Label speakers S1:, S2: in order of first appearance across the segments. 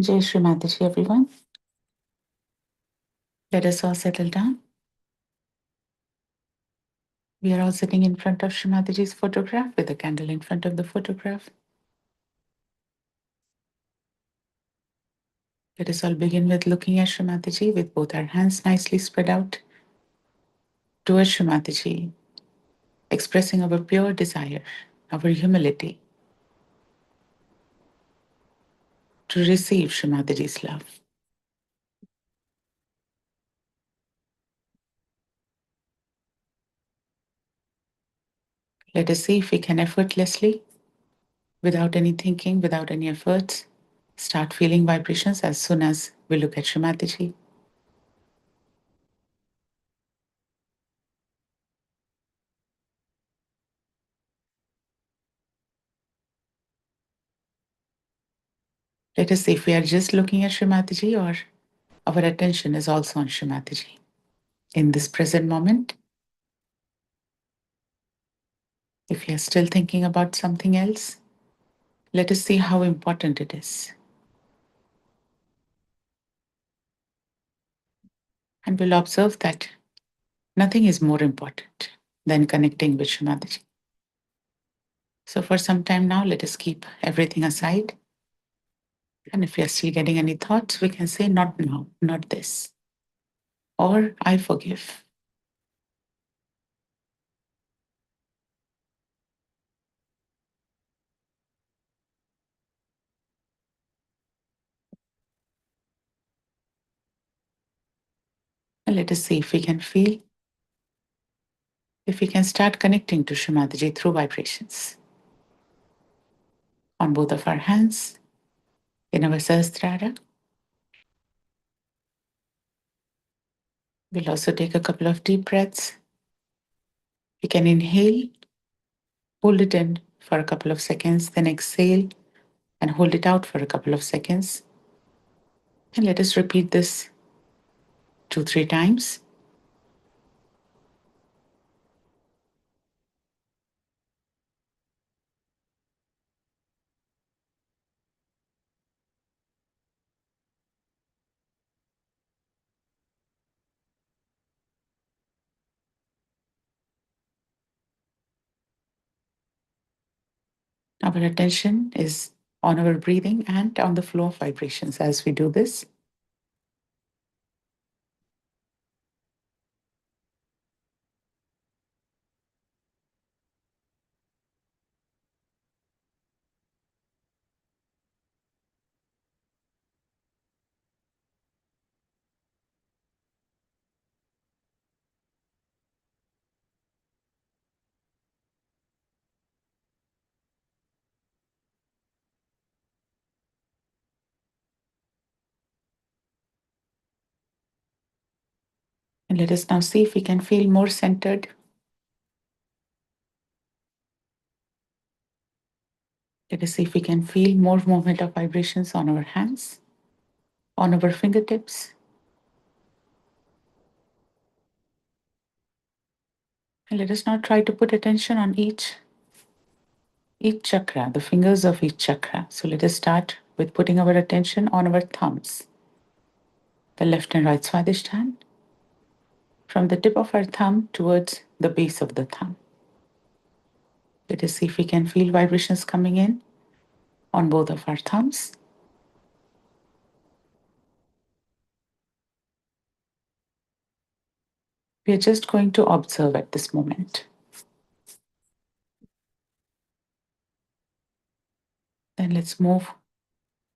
S1: Jai Shri Mataji, everyone. Let us all settle down. We are all sitting in front of Shri Mataji's photograph with a candle in front of the photograph. Let us all begin with looking at Shri Mataji with both our hands nicely spread out towards Shri Mataji, expressing our pure desire, our humility to receive Shri Mataji's love. Let us see if we can effortlessly, without any thinking, without any efforts, start feeling vibrations as soon as we look at Shri Mataji. Let us see if we are just looking at Shri Mataji or our attention is also on Shri Mataji. In this present moment, if you are still thinking about something else, let us see how important it is. And we'll observe that nothing is more important than connecting with Shri Mataji. So for some time now, let us keep everything aside. And if we are still getting any thoughts, we can say, not now, not this. Or I forgive. And let us see if we can feel, if we can start connecting to Shri Mataji through vibrations. On both of our hands, in our Sahasrara. We'll also take a couple of deep breaths. We can inhale, hold it in for a couple of seconds, then exhale and hold it out for a couple of seconds. And let us repeat this 2-3 times. Our attention is on our breathing and on the flow of vibrations as we do this. And let us now see if we can feel more centered. Let us see if we can feel more movement of vibrations on our hands, on our fingertips. And let us now try to put attention on each chakra, the fingers of each chakra. So let us start with putting our attention on our thumbs, the left and right Swadhisthana, from the tip of our thumb towards the base of the thumb. Let us see if we can feel vibrations coming in on both of our thumbs. We are just going to observe at this moment. Then let's move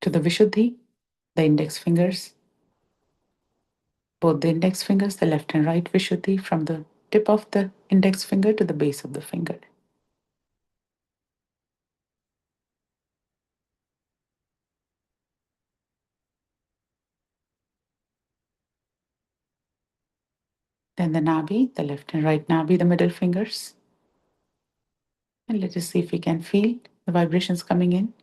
S1: to the Vishuddhi, the index fingers. Both the index fingers, the left and right Vishuddhi, from the tip of the index finger to the base of the finger. Then the Nabi, the left and right Nabi, the middle fingers. And let us see if we can feel the vibrations coming in.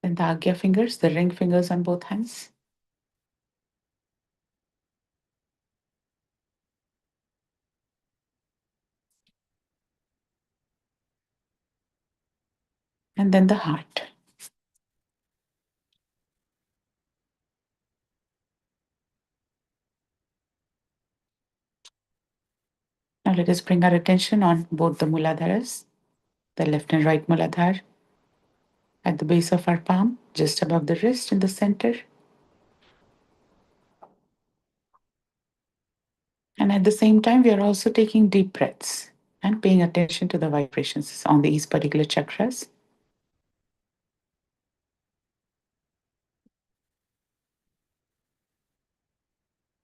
S1: Then the Agya fingers, the ring fingers on both hands. and then the heart. Now let us bring our attention on both the Muladharas, the left and right Muladhar, at the base of our palm, just above the wrist in the center. And at the same time, we are also taking deep breaths and paying attention to the vibrations on these particular chakras.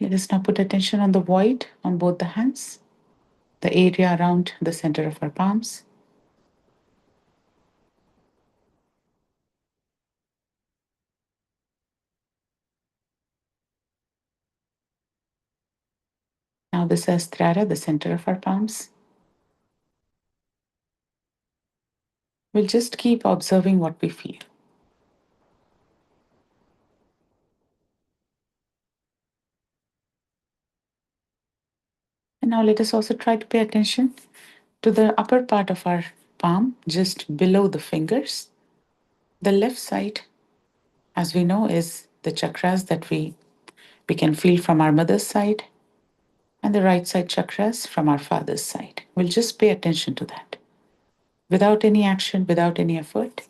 S1: Let us now put attention on the void on both the hands, the area around the center of our palms. Now the Sahasrara, the center of our palms. We'll just keep observing what we feel. And now let us also try to pay attention to the upper part of our palm, just below the fingers. The left side, as we know, is the chakras that we can feel from our mother's side, and the right side chakras from our father's side. We'll just pay attention to that without any action, without any effort.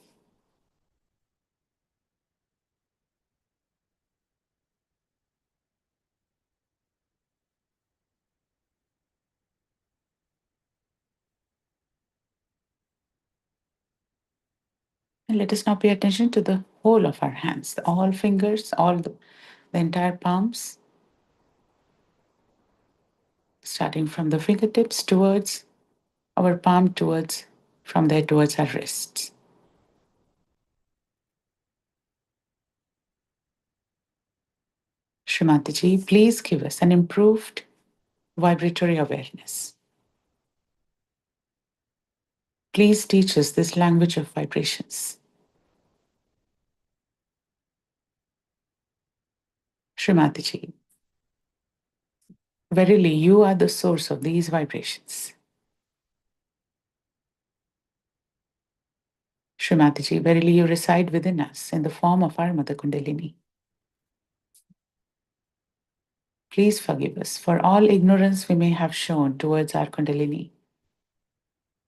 S1: And let us now pay attention to the whole of our hands, all fingers, the entire palms, starting from the fingertips towards our palm, towards from there towards our wrists. Shrimati please give us an improved vibratory awareness. Please teach us this language of vibrations. Shrimati verily you are the source of these vibrations. Shrimati verily you reside within us in the form of our Mother Kundalini. Please forgive us for all ignorance we may have shown towards our Kundalini,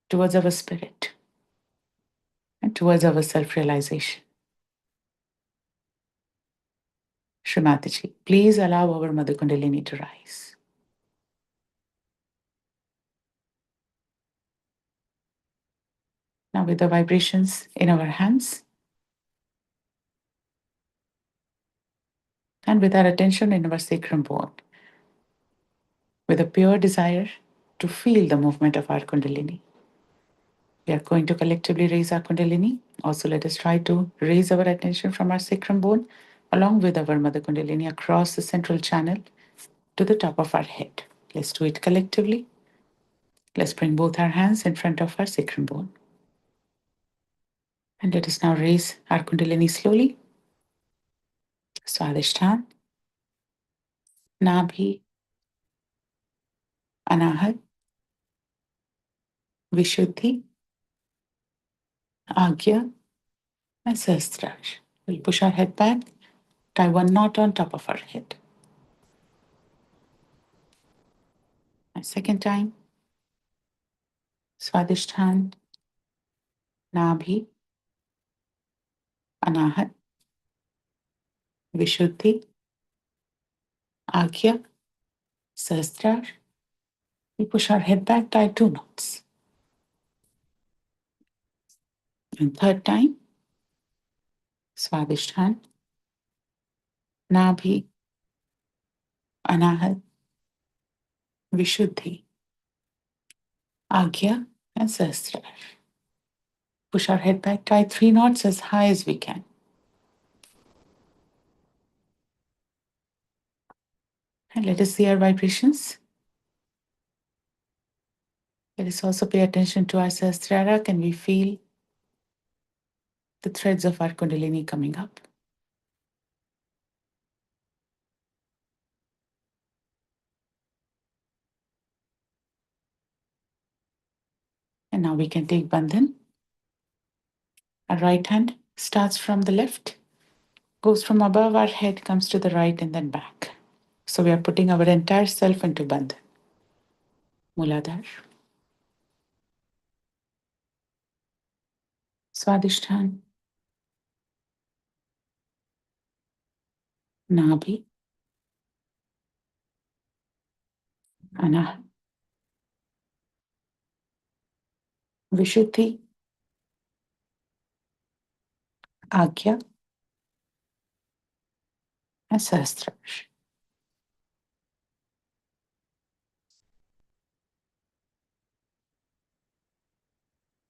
S1: towards our spirit, and towards our self realization. Shrimati please allow our Mother Kundalini to rise. Now, with the vibrations in our hands and with our attention in our sacrum bone, with a pure desire to feel the movement of our Kundalini, we are going to collectively raise our Kundalini. Also, let us try to raise our attention from our sacrum bone along with our Mother Kundalini across the central channel to the top of our head. Let's do it collectively. Let's bring both our hands in front of our sacrum bone. And let us now raise our Kundalini slowly. Swadhisthana, Nabhi, Anahat, Vishuddhi, Agya, and Sahasrara. We'll push our head back, tie one knot on top of our head. And second time, Swadhisthana, Nabhi, Anahat, Vishuddhi, Agya, Sahasrara. We push our head back, tie two knots. And third time, Swadhisthana, Nabhi, Anahat, Vishuddhi, Agya, and Sahasrara. Push our head back, tie three knots as high as we can. And let us see our vibrations. Let us also pay attention to our Sahasrara. Can we feel the threads of our Kundalini coming up? And now we can take Bandhan. Our right hand starts from the left, goes from above our head, comes to the right, and then back. So we are putting our entire self into Bandhan. Muladhar, Swadhisthana, Nabhi, Anah, Vishuddhi, Agya, and Sahasrara.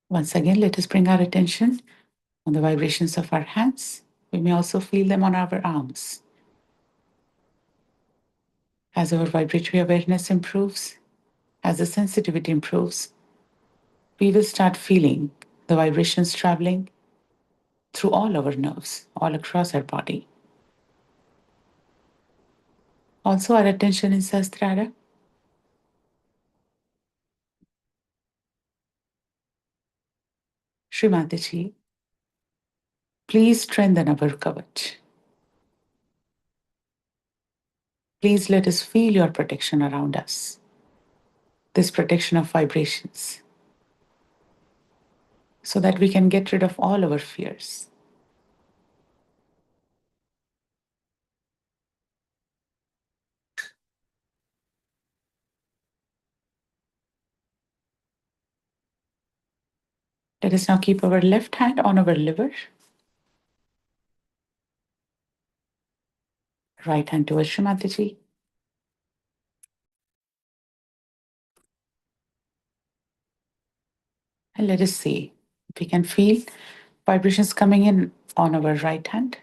S1: Once again, let us bring our attention on the vibrations of our hands. We may also feel them on our arms. As our vibratory awareness improves, as the sensitivity improves, we will start feeling the vibrations traveling through all our nerves, all across our body. Also, our attention in Sahasrara. Srimataji, please strengthen our kavach. Please let us feel your protection around us, this protection of vibrations, so that we can get rid of all our fears. Let us now keep our left hand on our liver, right hand towards Srimataji. And let us see if we can feel vibrations coming in on our right hand,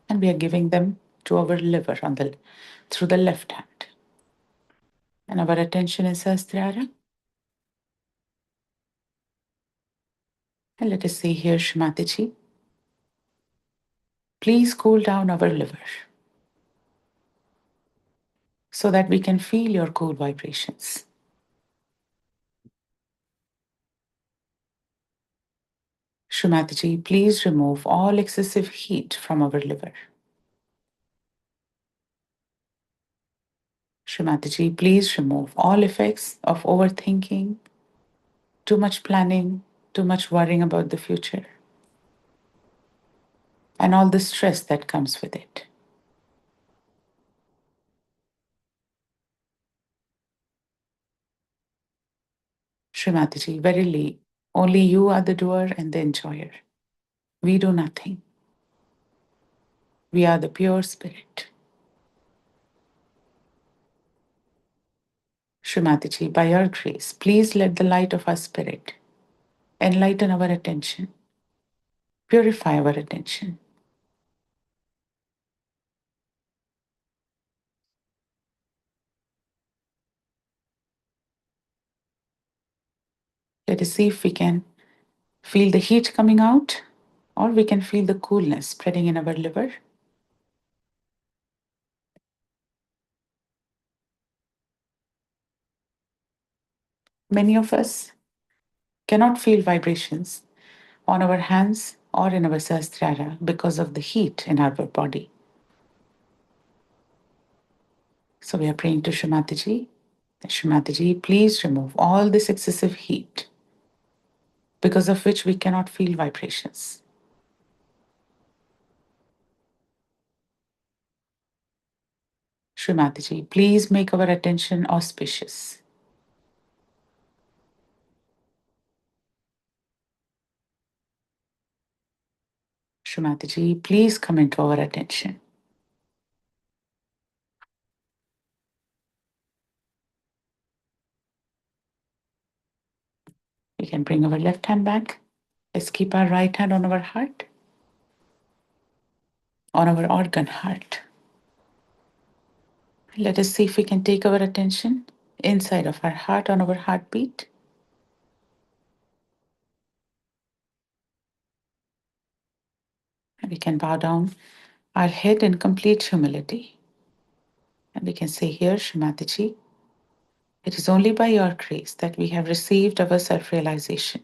S1: and we are giving them to our liver through the left hand. And our attention is Sahasrara. And let us see here, Srimataji. Please cool down our liver so that we can feel your cool vibrations. Srimataji, please remove all excessive heat from our liver. Srimataji, please remove all effects of overthinking, too much planning, too much worrying about the future, and all the stress that comes with it. Srimataji, verily, only you are the doer and the enjoyer. We do nothing. We are the pure spirit. Srimataji, by your grace, please let the light of our spirit enlighten our attention, purify our attention. Let us see if we can feel the heat coming out, or we can feel the coolness spreading in our liver. Many of us cannot feel vibrations on our hands or in our sahasrara because of the heat in our body. So we are praying to Srimataji. Srimataji, please remove all this excessive heat because of which we cannot feel vibrations. Srimataji, please make our attention auspicious. Srimataji, please come into our attention. We can bring our left hand back. Let's keep our right hand on our heart, on our organ heart. Let us see if we can take our attention inside of our heart on our heartbeat. And we can bow down our head in complete humility. And we can say here, Srimataji, it is only by your grace that we have received our self realization.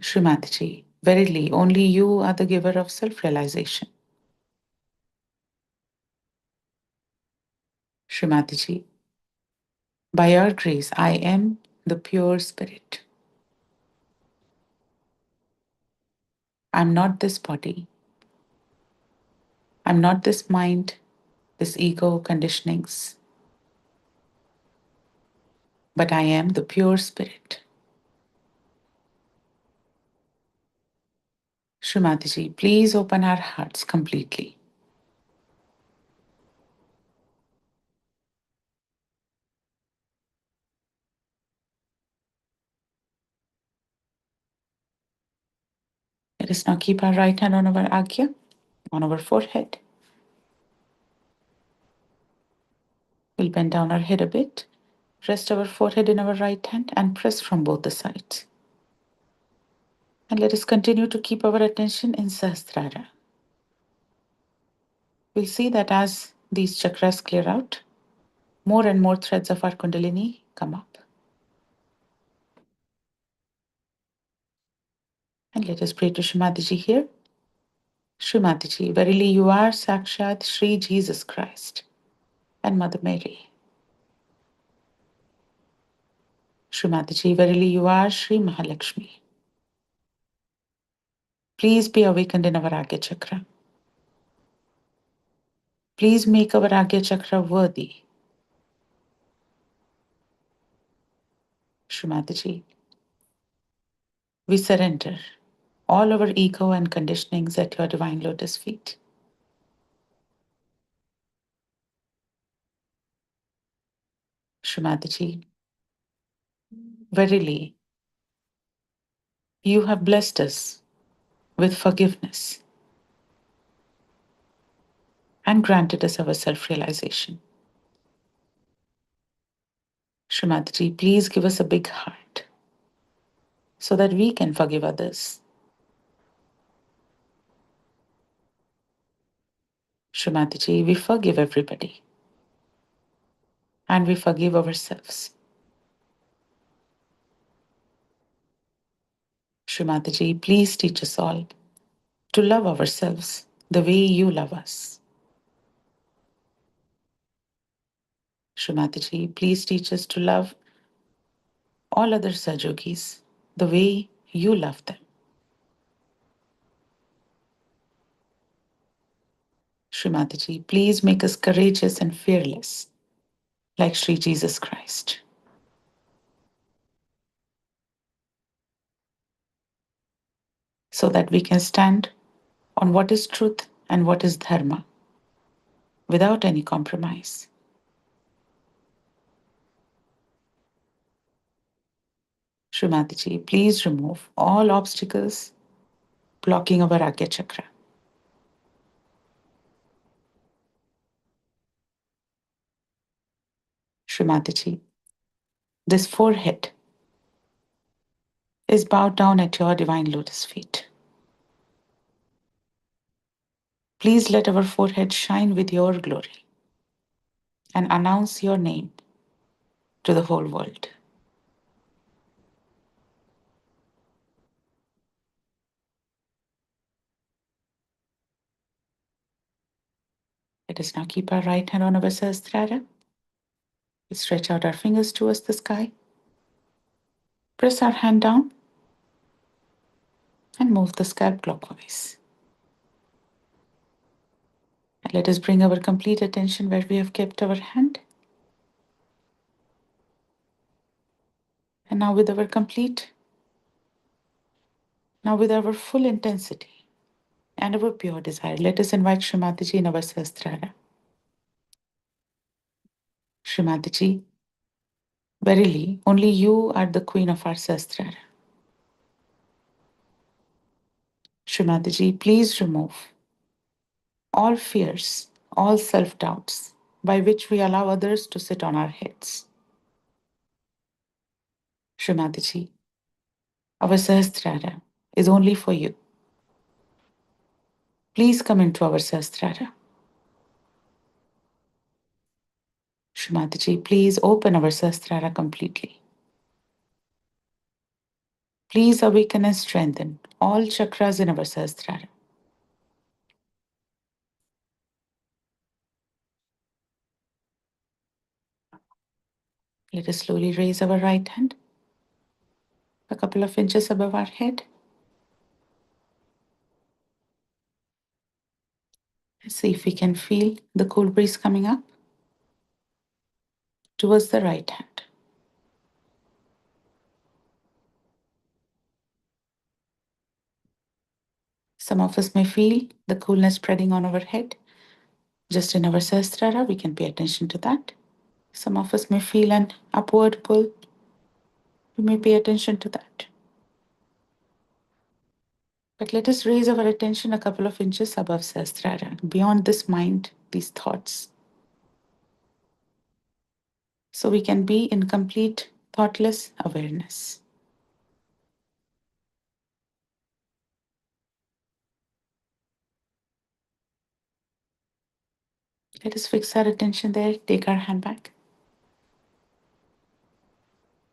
S1: Srimati, verily, only you are the giver of self realization. Srimati, by your grace, I am the pure spirit. I'm not this body. I'm not this mind, this ego conditionings, but I am the pure spirit. Srimati, please open our hearts completely. Let us now keep our right hand on our agya, on our forehead. We'll bend down our head a bit, rest our forehead in our right hand, and press from both the sides. And let us continue to keep our attention in Sahasrara. We'll see that as these chakras clear out, more and more threads of our Kundalini come up. And let us pray to Shrimati here. Shrimati, verily you are Sakshat Sri Jesus Christ and Mother Mary. Shrimati, verily you are Sri Mahalakshmi. Please be awakened in our Agya Chakra. Please make our Agya Chakra worthy. Shrimati, we surrender all our ego and conditionings at your divine lotus feet. Shrimati, verily you have blessed us with forgiveness and granted us our self realization. Shrimati, please give us a big heart so that we can forgive others. Shrimati, we forgive everybody and we forgive ourselves. Shrimati, please teach us all to love ourselves the way you love us. Shrimati, please teach us to love all other Sahayogis the way you love them. Shrimati, please make us courageous and fearless like Sri Jesus Christ. So that we can stand on what is truth and what is dharma without any compromise. Shrimati, please remove all obstacles blocking our Agya Chakra. Shrimati, this forehead is bowed down at your divine lotus feet. Please let our forehead shine with your glory and announce your name to the whole world. Let us now keep our right hand on our Sahasrara. We stretch out our fingers towards the sky. Press our hand down and move the scalp clockwise. And let us bring our complete attention where we have kept our hand. And now with our full intensity and our pure desire, let us invite Shrimati in our Sahasrara. Shrimati, verily, only you are the queen of our Sahasrara. Shrimati, please remove all fears, all self doubts by which we allow others to sit on our heads. Shrimati, our Sahasrara is only for you. Please come into our Sahasrara. Shrimati, please open our Sahasrara completely. Please awaken and strengthen all chakras in our Sahasrara. Let us slowly raise our right hand a couple of inches above our head. Let's see if we can feel the cool breeze coming up towards the right hand. Some of us may feel the coolness spreading on our head. Just in our Sahasrara, we can pay attention to that. Some of us may feel an upward pull. We may pay attention to that. But let us raise our attention a couple of inches above Sahasrara, beyond this mind, these thoughts. So we can be in complete thoughtless awareness. Let us fix our attention there, take our hand back.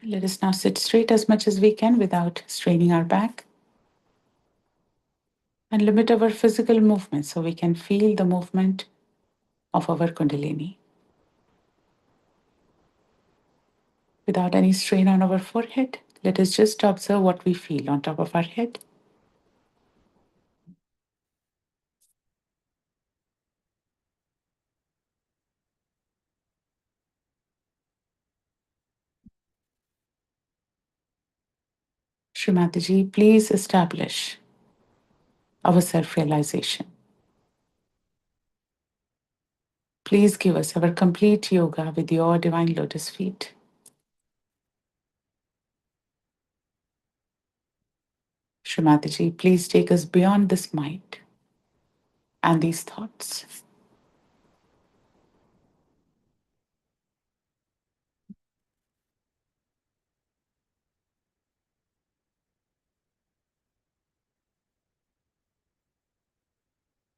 S1: Let us now sit straight as much as we can without straining our back. And limit our physical movement so we can feel the movement of our Kundalini. Without any strain on our forehead, let us just observe what we feel on top of our head. Srimati, please establish our self-realization. Please give us our complete yoga with your divine lotus feet. Srimati, please take us beyond this mind and these thoughts.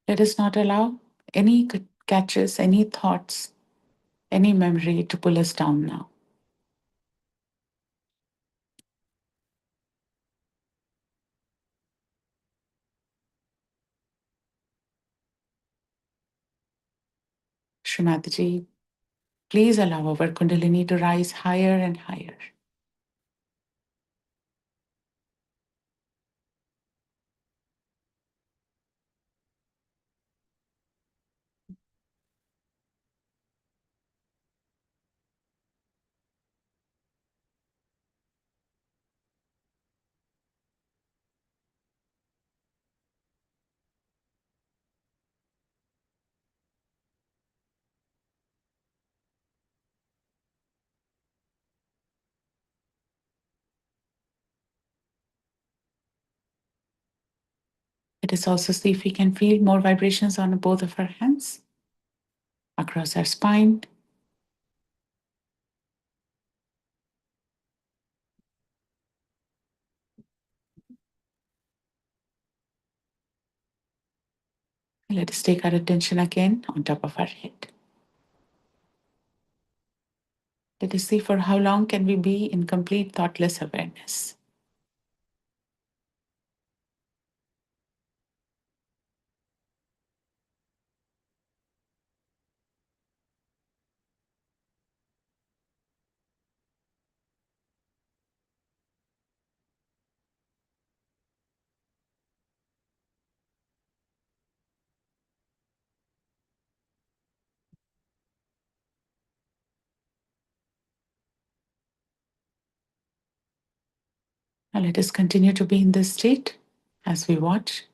S1: Let us not allow any catches, any thoughts, any memory to pull us down now. Srimati, please allow our Kundalini to rise higher and higher. Let us also see if we can feel more vibrations on both of our hands, across our spine. Let us take our attention again on top of our head. Let us see for how long can we be in complete thoughtless awareness. Now let us continue to be in this state as we watch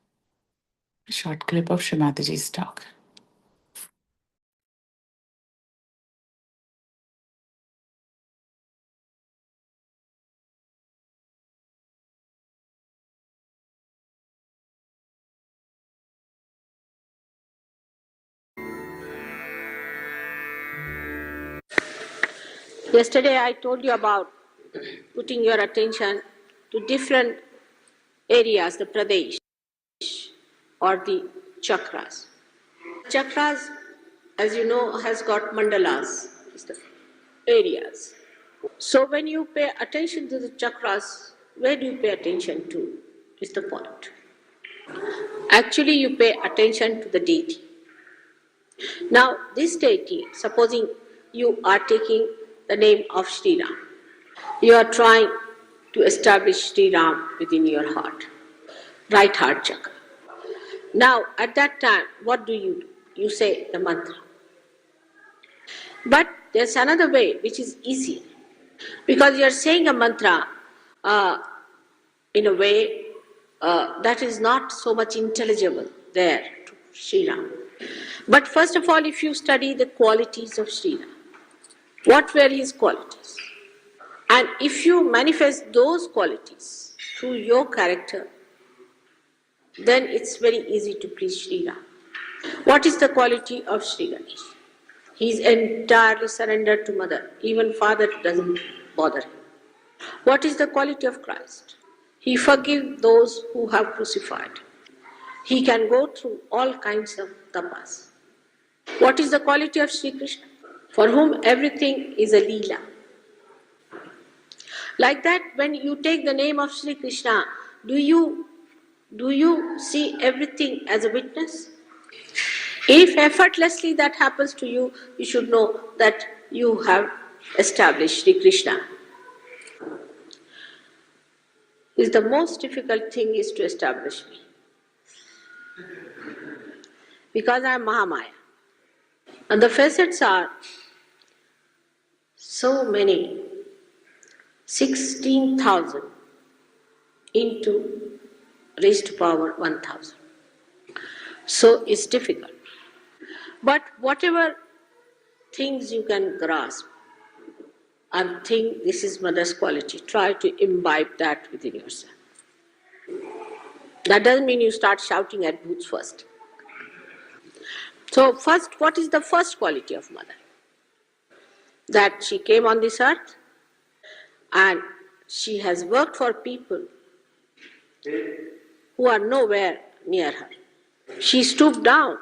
S1: a short clip of Srimatiji's talk.
S2: Yesterday I told you about putting your attention to different areas, the pradesh or the chakras. Chakras, as you know, has got mandalas, it's the areas. So when you pay attention to the chakras, where do you pay attention to is the point. Actually, you pay attention to the deity. Now, this deity, supposing you are taking the name of Sri Ram, you are trying to establish Sri Ram within your heart, right heart chakra. Now, at that time, what do? You say the mantra. But there's another way which is easier, because you are saying a mantra in a way that is not so much intelligible there to Sri Ram. But first of all, if you study the qualities of Sri Ram, what were his qualities? And if you manifest those qualities through your character, then it's very easy to please Sri Ram. What is the quality of Sri Ganesh? He is entirely surrendered to Mother. Even Father doesn't bother him. What is the quality of Christ? He forgives those who have crucified. He can go through all kinds of tapas. What is the quality of Sri Krishna? For whom everything is a leela. Like that, when you take the name of Sri Krishna, do you see everything as a witness? If effortlessly that happens to you, you should know that you have established Sri Krishna. Is the most difficult thing is to establish me. Because I am Mahamaya. And the facets are so many, 16,000 into raised to power 1,000. So it's difficult. But whatever things you can grasp and think this is Mother's quality, try to imbibe that within yourself. That doesn't mean you start shouting at booths first. So first, what is the first quality of Mother? That she came on this earth and she has worked for people who are nowhere near her. She stooped down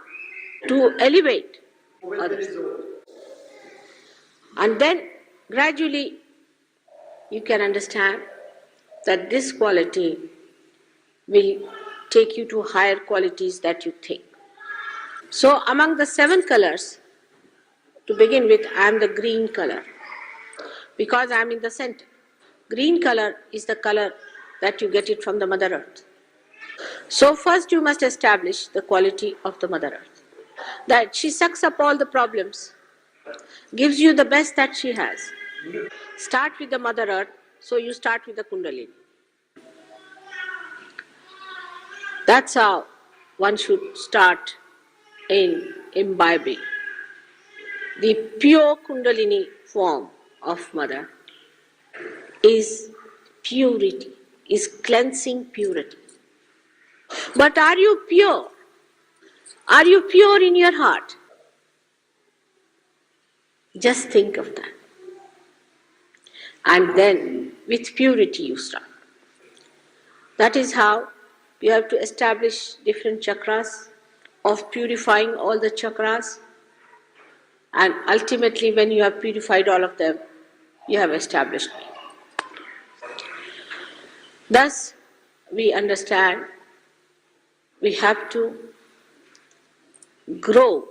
S2: to elevate others. And then gradually you can understand that this quality will take you to higher qualities that you think. So among the 7 colors, to begin with, I am the green color because I am in the center. Green color is the color that you get it from the Mother Earth. So first you must establish the quality of the Mother Earth. That she sucks up all the problems, gives you the best that she has. Start with the Mother Earth, so you start with the Kundalini. That's how one should start in imbibing. The pure Kundalini form of Mother is purity, is cleansing purity. But are you pure? Are you pure in your heart? Just think of that. And then with purity you start. That is how you have to establish different chakras, of purifying all the chakras. And ultimately when you have purified all of them, you have established me. Thus, we understand we have to grow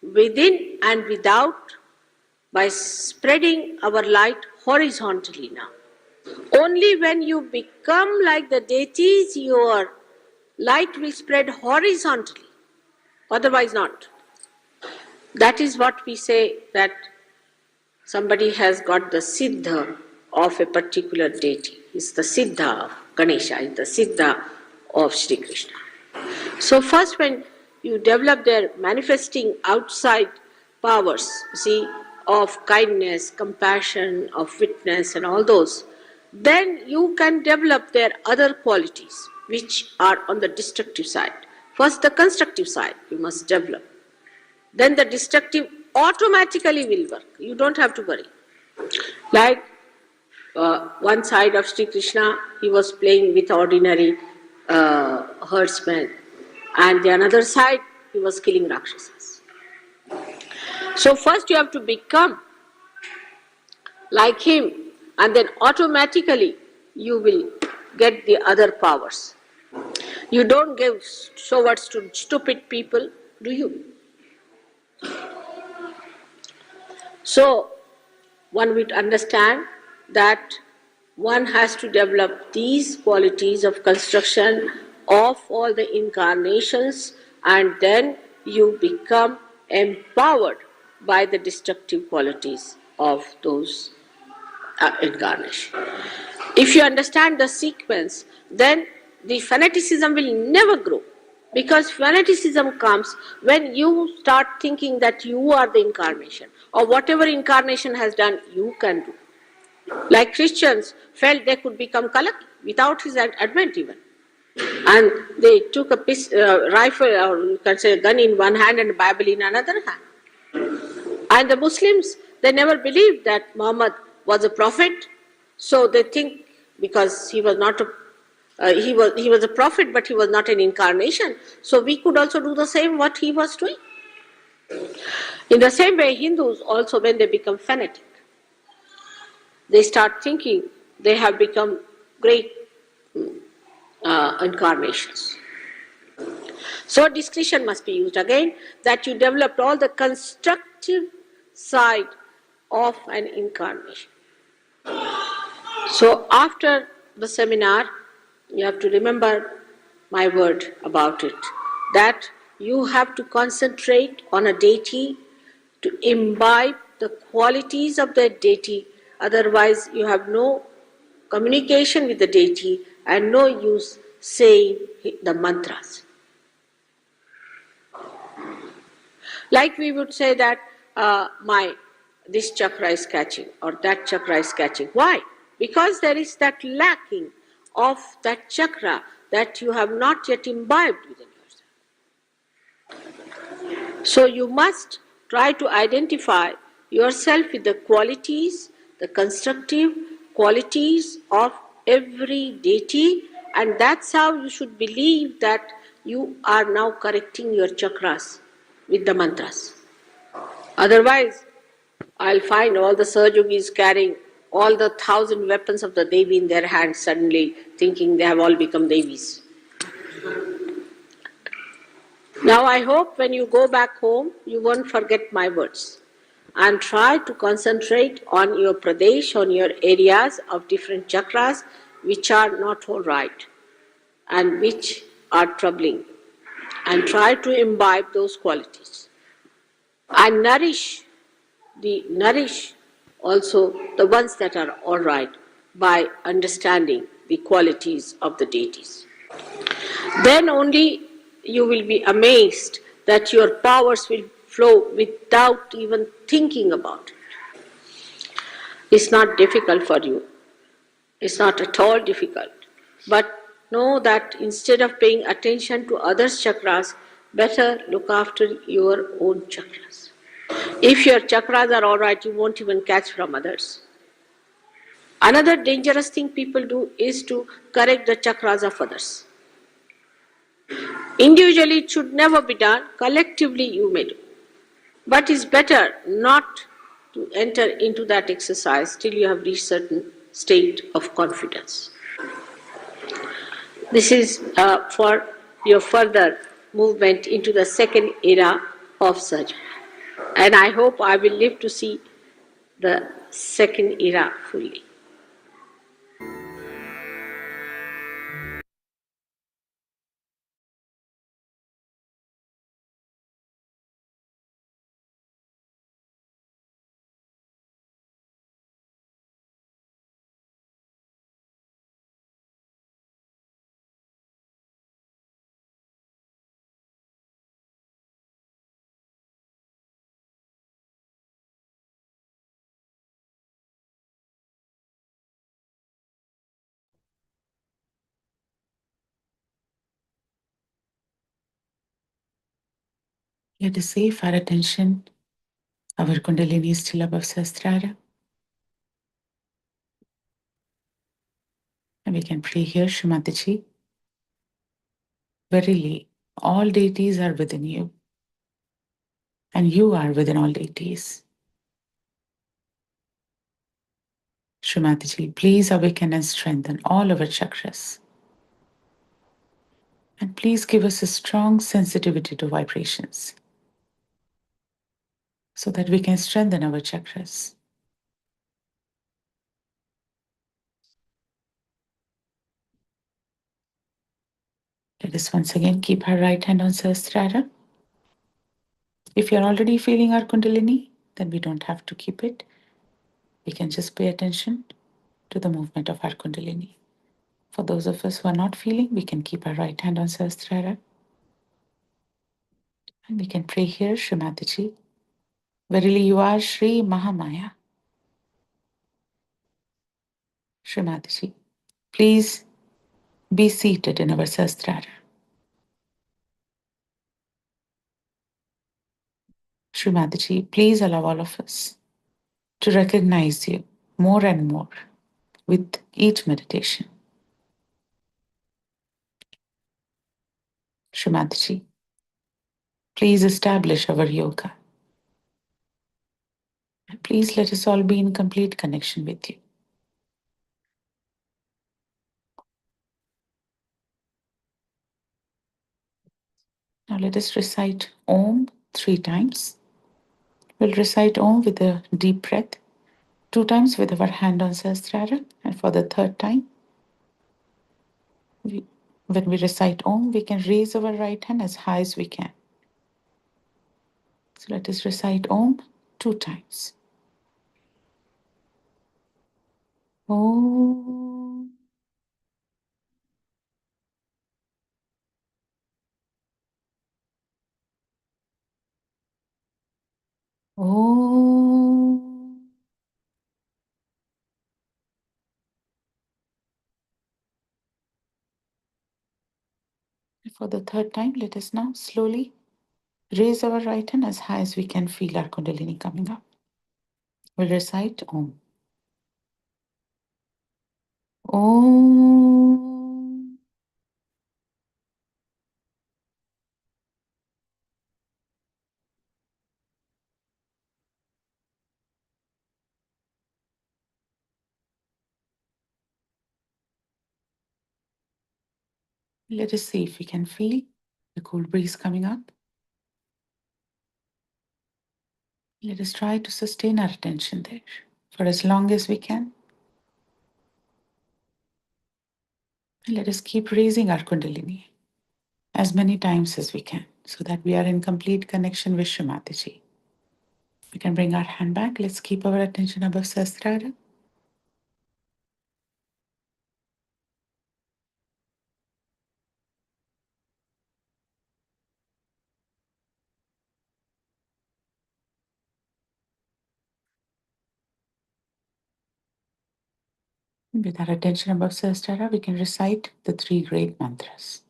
S2: within and without by spreading our light horizontally now. Only when you become like the deities, your light will spread horizontally, otherwise not. That is what we say, that somebody has got the siddha of a particular deity. It's the siddha of Ganesha, it's the siddha of Sri Krishna. So first when you develop their manifesting outside powers, see, of kindness, compassion, of witness and all those, then you can develop their other qualities which are on the destructive side. First the constructive side you must develop. Then the destructive automatically will work. You don't have to worry. Like one side of Sri Krishna, he was playing with ordinary herdsmen, and the another side, he was killing Rakshasas. So first you have to become like him, and then automatically you will get the other powers. You don't give swords to stupid people, do you? So, one would understand that one has to develop these qualities of construction of all the incarnations, and then you become empowered by the destructive qualities of those incarnations. If you understand the sequence, then the fanaticism will never grow. Because fanaticism comes when you start thinking that you are the incarnation, or whatever incarnation has done, you can do. Like Christians felt they could become Kalaki without his advent even. And they took a rifle, or you can say a gun in one hand and a Bible in another hand. And the Muslims, they never believed that Muhammad was a prophet, so they think because he was not he was a prophet, but he was not an incarnation. So we could also do the same what he was doing. In the same way, Hindus also, when they become fanatic, they start thinking they have become great incarnations. So discretion must be used again, that you developed all the constructive side of an incarnation. So after the seminar, you have to remember my word about it, that you have to concentrate on a deity, to imbibe the qualities of the deity, otherwise you have no communication with the deity and no use saying the mantras. Like we would say that this chakra is catching or that chakra is catching. Why? Because there is that lacking of that chakra that you have not yet imbibed within yourself. So you must try to identify yourself with the qualities, the constructive qualities of every deity, and that's how you should believe that you are now correcting your chakras with the mantras. Otherwise, I'll find all the Sahajogis carrying all the 1,000 weapons of the Devi in their hands, suddenly thinking they have all become Devis. Now I hope when you go back home, you won't forget my words and try to concentrate on your pradesh, on your areas of different chakras which are not all right and which are troubling, and try to imbibe those qualities and nourish also the ones that are all right by understanding the qualities of the deities. Then only you will be amazed that your powers will flow without even thinking about it. It's not difficult for you. It's not at all difficult. But know that instead of paying attention to others' chakras, better look after your own chakras. If your chakras are all right, you won't even catch from others. Another dangerous thing people do is to correct the chakras of others. Individually, it should never be done. Collectively, you may do. But it's better not to enter into that exercise till you have reached certain state of confidence. This is for your further movement into the second era of Sahaja. And I hope I will live to see the second era fully.
S1: Let us save our attention. Our Kundalini is still above Sahasrara. And we can pray here, Shrimataji. Verily, all deities are within you, and you are within all deities. Shrimati, please awaken and strengthen all our chakras. And please give us a strong sensitivity to vibrations so that we can strengthen our chakras. Let us once again keep our right hand on Sahasrara. If you're already feeling our Kundalini, then we don't have to keep it. We can just pay attention to the movement of our Kundalini. For those of us who are not feeling, we can keep our right hand on Sahasrara. And we can pray here, Shrimati. Verily you are Sri Mahamaya. Shrimati, please be seated in our Sahasrara. Shrimati, please allow all of us to recognize you more and more with each meditation. Shrimati, please establish our yoga. And please let us all be in complete connection with you. Now let us recite Om 3 times. We'll recite Om with a deep breath, 2 times with our hand on Sahasrara, and for the 3rd time, when we recite Om, we can raise our right hand as high as we can. So let us recite Om 2 times. Om. Om. For the 3rd time, let us now slowly raise our right hand as high as we can feel our Kundalini coming up. We'll recite Om. Om. Let us see if we can feel the cool breeze coming up. Let us try to sustain our attention there for as long as we can. And let us keep raising our Kundalini as many times as we can so that we are in complete connection with Shrimati. We can bring our hand back. Let's keep our attention above Sahasrara. With our attention above Sahasrara, we can recite the 3 great mantras.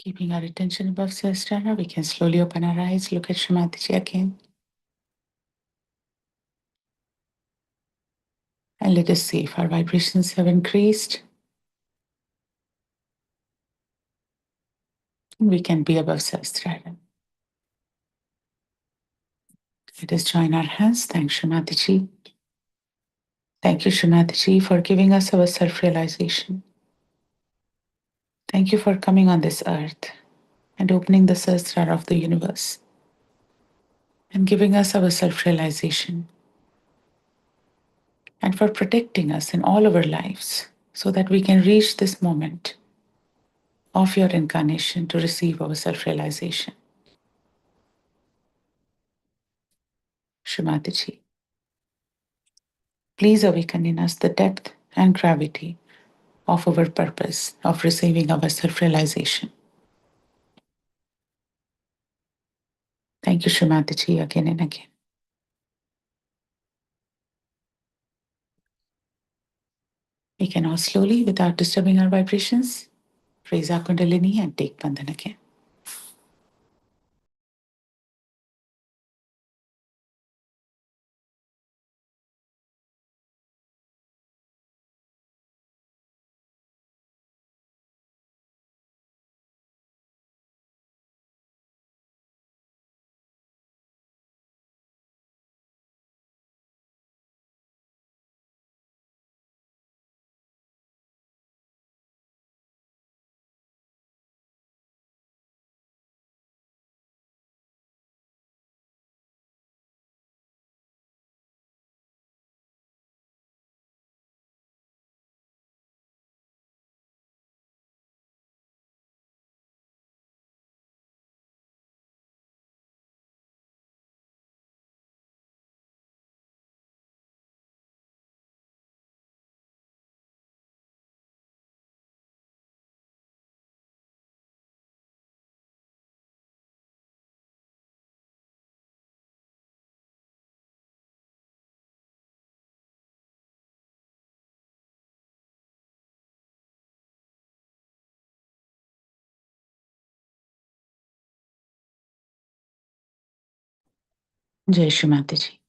S1: Keeping our attention above Sahasrara, we can slowly open our eyes, look at Shrimati again. And let us see if our vibrations have increased. We can be above Sahasrara. Let us join our hands. Thank Shrimati. Thank you, Shrimati, for giving us our self-realization. Thank you for coming on this earth and opening the Sahasrara of the universe and giving us our self-realization, and for protecting us in all our lives so that we can reach this moment of your incarnation to receive our self-realization. Shrimati, please awaken in us the depth and gravity of our purpose of receiving our self-realization. Thank you, Shrimati, again and again. We can all slowly, without disturbing our vibrations, raise our Kundalini and take Bandhan again. Jai Shrimati.